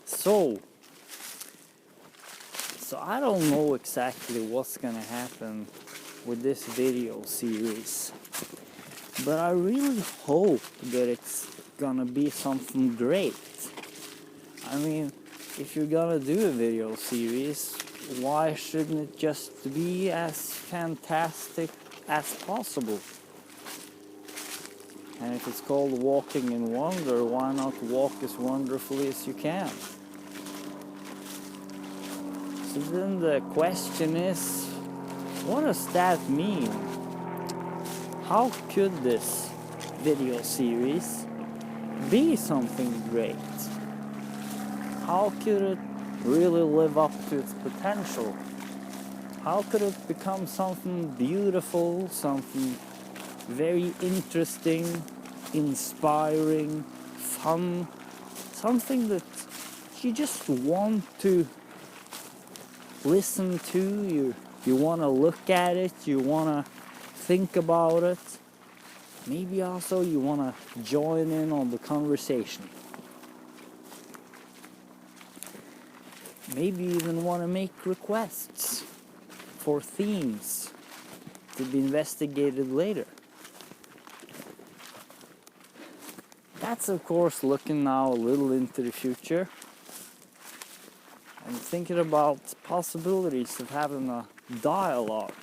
So I don't know exactly what's gonna happen with this video series, but I really hope that it's gonna be something great. I mean, if you're gonna do a video series, why shouldn't it just be as fantastic as possible? And if it's called Walking in Wonder, why not walk as wonderfully as you can? So then the question is, what does that mean? How could this video series be something great? How could it really live up to its potential? How could it become something beautiful, something very interesting, inspiring, fun, something that you just want to listen to, you want to look at it, you want to think about it. Maybe also you want to join in on the conversation. Maybe you even want to make requests for themes to be investigated later. That's of course looking now a little into the future and thinking about possibilities of having a dialogue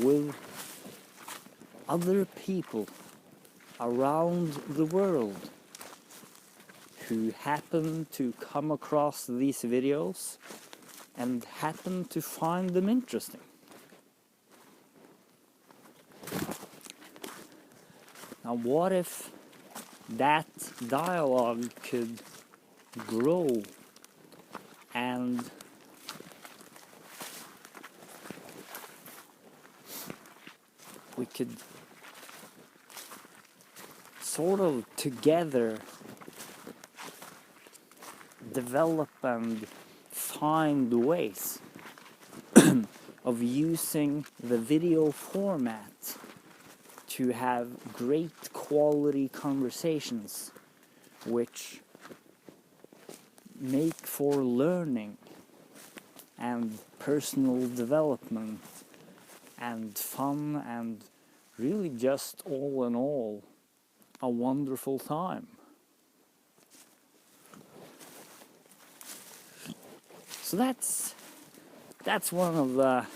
with other people around the world who happen to come across these videos and happen to find them interesting. Now, what if that dialogue could grow and we could sort of together develop and find ways of using the video format to have great quality conversations which make for learning and personal development and fun and really just all in all a wonderful time. So that's one of the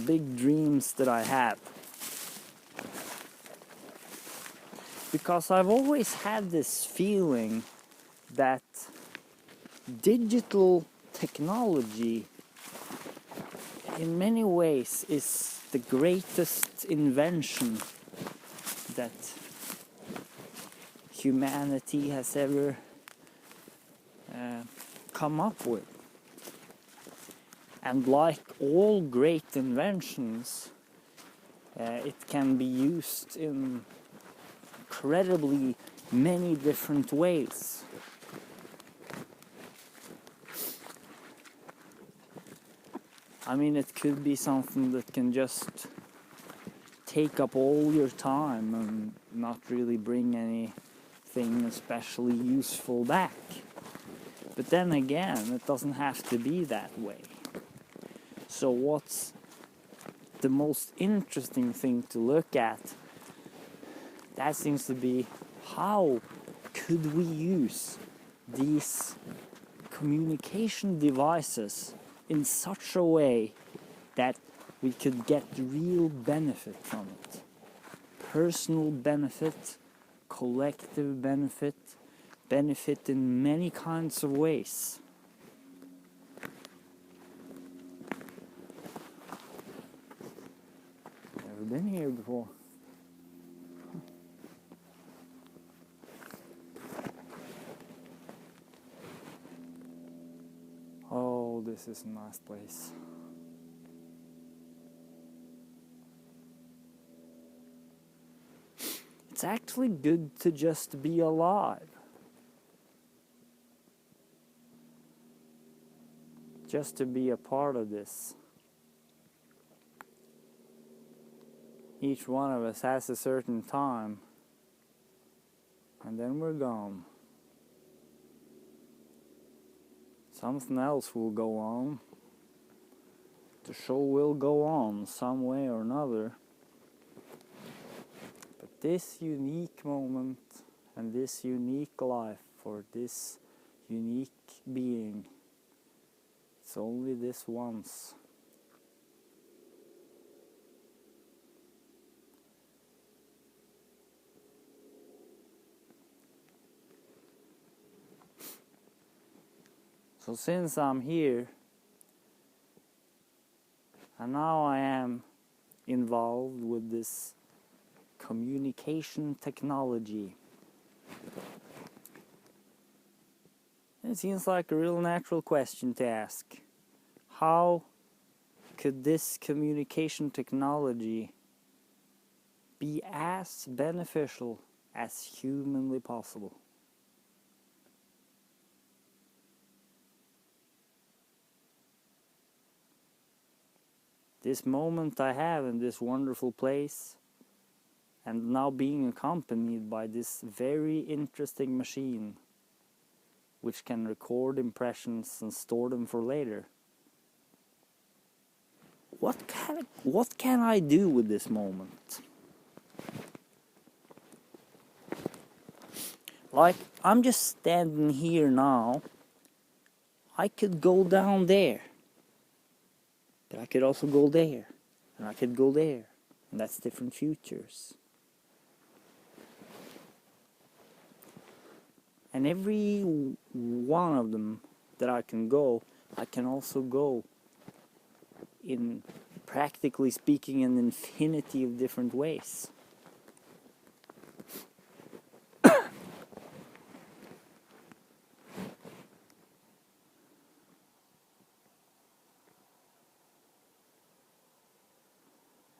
big dreams that I have. Because I've always had this feeling that digital technology in many ways is the greatest invention that humanity has ever come up with. And like all great inventions, it can be used in incredibly many different ways. I mean, it could be something that can just take up all your time and not really bring anything especially useful back. But then again, it doesn't have to be that way. So what's the most interesting thing to look at? That seems to be, how could we use these communication devices in such a way that we could get real benefit from it? Personal benefit, collective benefit, benefit in many kinds of ways. Never been here before. Oh, this is a nice place. It's actually good to just be alive. Just to be a part of this. Each one of us has a certain time, and then we're gone. something else will go on. The show will go on some way or another. But this unique moment and this unique life for this unique being, it's only this once. So since I'm here, and now I am involved with this communication technology, it seems like a real natural question to ask. How could this communication technology be as beneficial as humanly possible? This moment I have in this wonderful place, and now being accompanied by this very interesting machine, which can record impressions and store them for later. What can I do with this moment? Like, I'm just standing here now. I could go down there. But I could also go there. And I could go there. And that's different futures. And every one of them that I can go, I can also go in, practically speaking, an infinity of different ways.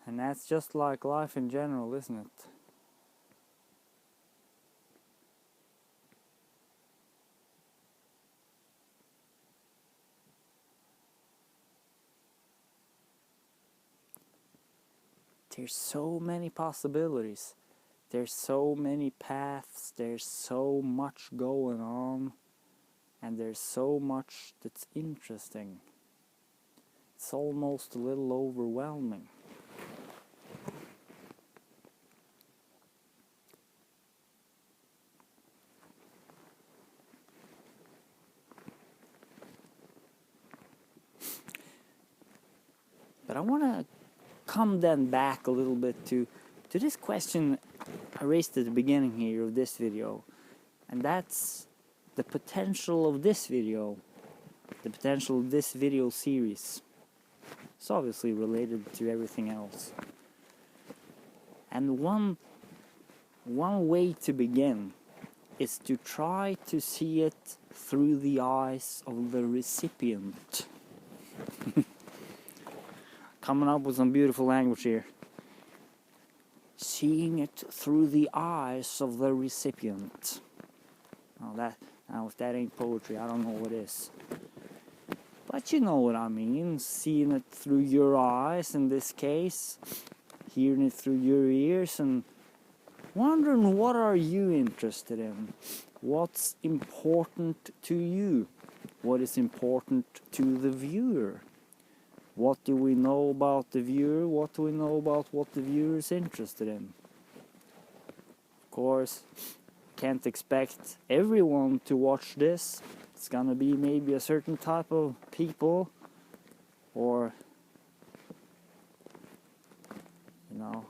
And that's just like life in general, isn't it? There's so many possibilities. There's so many paths. There's so much going on. And there's so much that's interesting. It's almost a little overwhelming. But I want to come then back a little bit to this question I raised at the beginning here of this video. And that's the potential of this video, the potential of this video series. It's obviously related to everything else. And one way to begin is to try to see it through the eyes of the recipient. Coming up with some beautiful language here. Seeing it through the eyes of the recipient. Now if that ain't poetry, I don't know what is. But you know what I mean. Seeing it through your eyes in this case. Hearing it through your ears and wondering, what are you interested in? What's important to you? What is important to the viewer? What do we know about the viewer? What do we know about what the viewer is interested in? Of course, can't expect everyone to watch this. It's gonna be maybe a certain type of people, or a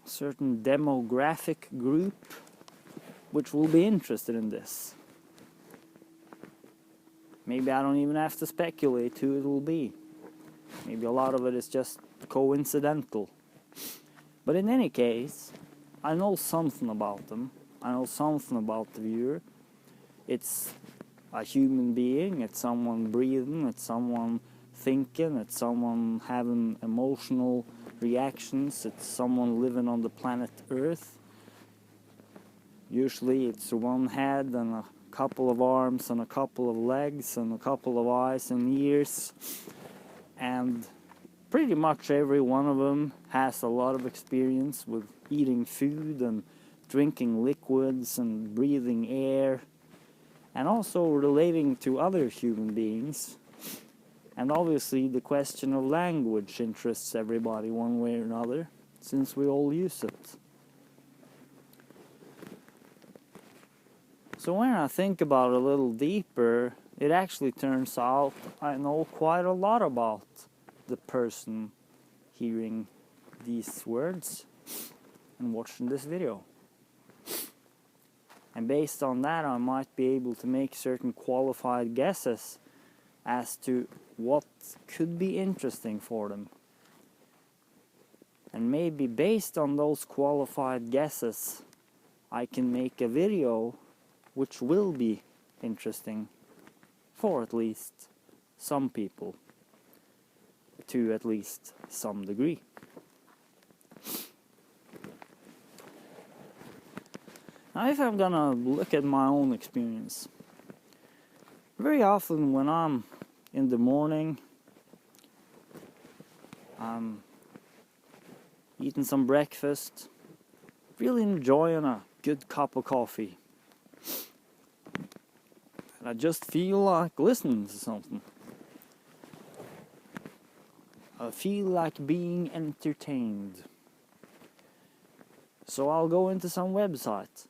certain demographic group which will be interested in this. Maybe I don't even have to speculate who it will be. Maybe a lot of it is just coincidental. But in any case, I know something about them. I know something about the viewer. It's a human being. It's someone breathing. It's someone thinking. It's someone having emotional reactions. It's someone living on the planet Earth. Usually it's one head and a couple of arms and a couple of legs and a couple of eyes and ears, and pretty much every one of them has a lot of experience with eating food and drinking liquids and breathing air and also relating to other human beings. And obviously the question of language interests everybody one way or another, since we all use it. So when I think about it a little deeper, it actually turns out I know quite a lot about the person hearing these words and watching this video. And based on that, I might be able to make certain qualified guesses as to what could be interesting for them. And maybe based on those qualified guesses, I can make a video which will be interesting for at least some people, to at least some degree. Now, if I'm gonna look at my own experience, very often when I'm in the morning, I'm eating some breakfast, really enjoying a good cup of coffee, and I just feel like listening to something. I feel like being entertained. So I'll go into some website.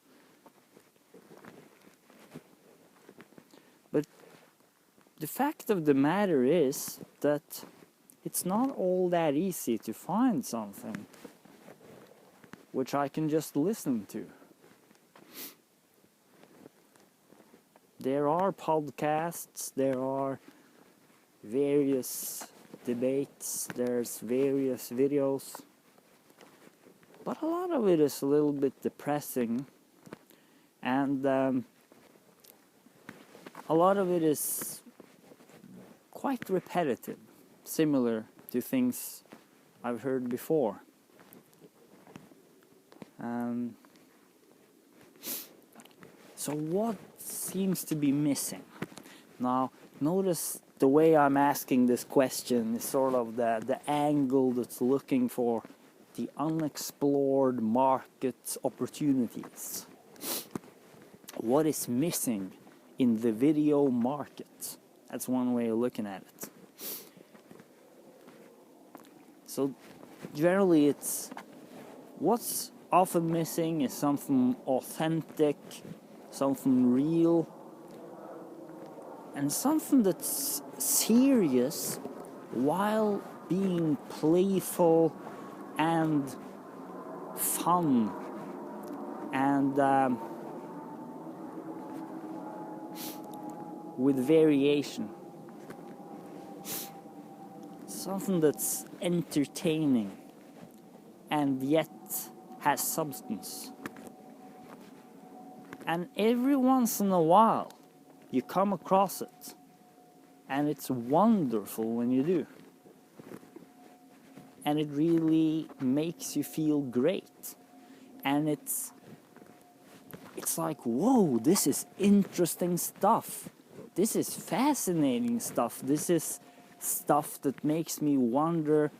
But the fact of the matter is that it's not all that easy to find something which I can just listen to. There are podcasts, there are various debates, there's various videos, but a lot of it is a little bit depressing, and a lot of it is quite repetitive, similar to things I've heard before. So what seems to be missing? Now, notice the way I'm asking this question is sort of the angle that's looking for the unexplored market opportunities. What is missing in the video market? That's one way of looking at it. So generally it's what's often missing is something authentic, something real, and something that's serious while being playful and fun and with variation. Something that's entertaining and yet has substance. And every once in a while you come across it, and it's wonderful when you do. And it really makes you feel great. And it's like, whoa, this is interesting stuff. This is fascinating stuff. This is stuff that makes me wonder,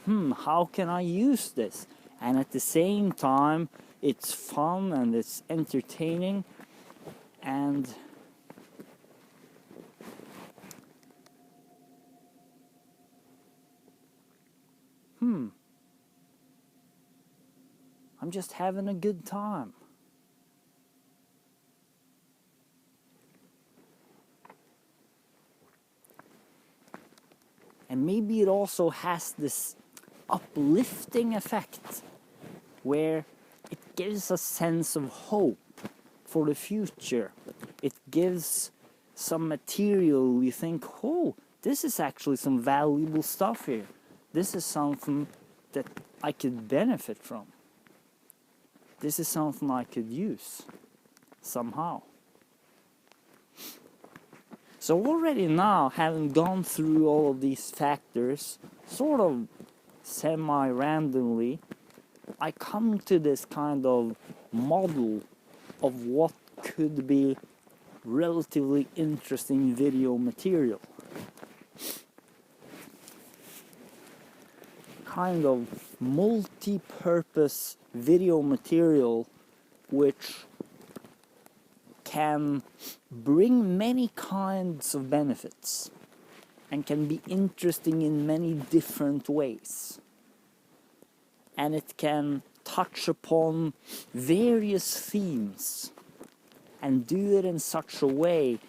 how can I use this? And at the same time, it's fun and it's entertaining, and I'm just having a good time. And maybe it also has this uplifting effect where it gives a sense of hope for the future. It gives some material you think, oh, this is actually some valuable stuff here. This is something that I could benefit from. This is something I could use somehow. So already now, having gone through all of these factors, sort of semi-randomly, I come to this kind of model of what could be relatively interesting video material. Kind of multi-purpose video material which can bring many kinds of benefits and can be interesting in many different ways. And it can touch upon various themes and do it in such a way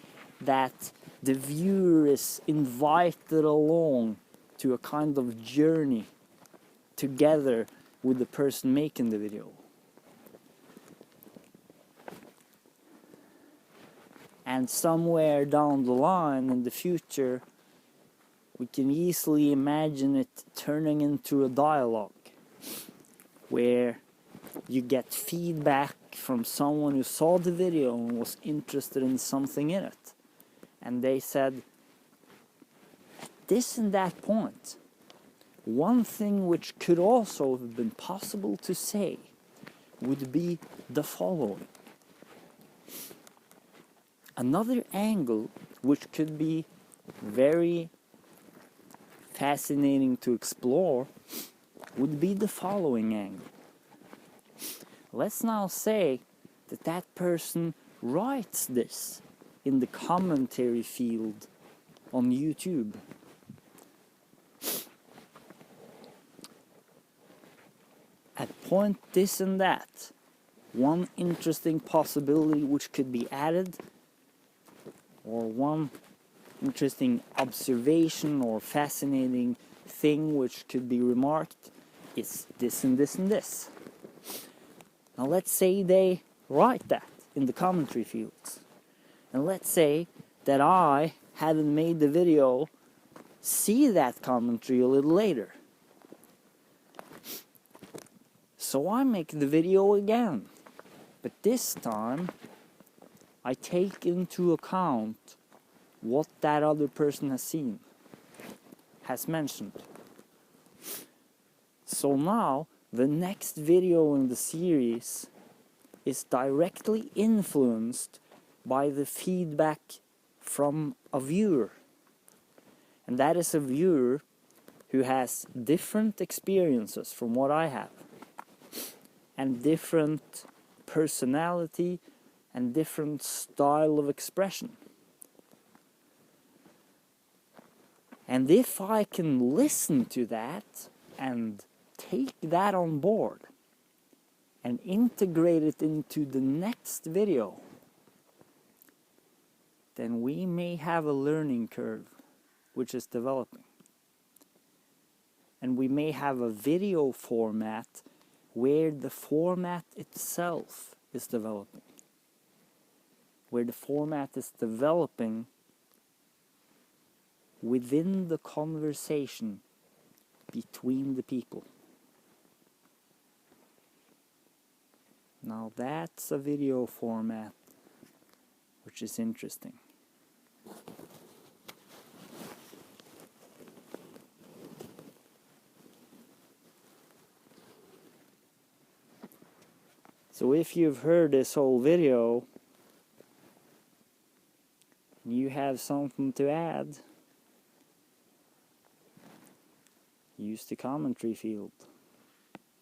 that the viewer is invited along to a kind of journey together with the person making the video. And somewhere down the line in the future, we can easily imagine it turning into a dialogue where you get feedback from someone who saw the video and was interested in something in it. And they said, this and that point, one thing which could also have been possible to say would be the following. Another angle which could be very fascinating to explore would be the following angle. Let's now say that that person writes this in the commentary field on YouTube. At point this and that, one interesting possibility which could be added, or one interesting observation or fascinating thing which could be remarked, is this and this and this. Now let's say they write that in the commentary fields. And let's say that I hadn't made the video see that commentary a little later. So I make the video again. But this time I take into account what that other person has seen, has mentioned. So now the next video in the series is directly influenced by the feedback from a viewer. And that is a viewer who has different experiences from what I have, and different personality and different style of expression. And if I can listen to that and take that on board and integrate it into the next video, then we may have a learning curve which is developing. And we may have a video format where the format itself is developing. Where the format is developing within the conversation between the people. Now that's a video format which is interesting. So if you've heard this whole video, and you have something to add, use the commentary field.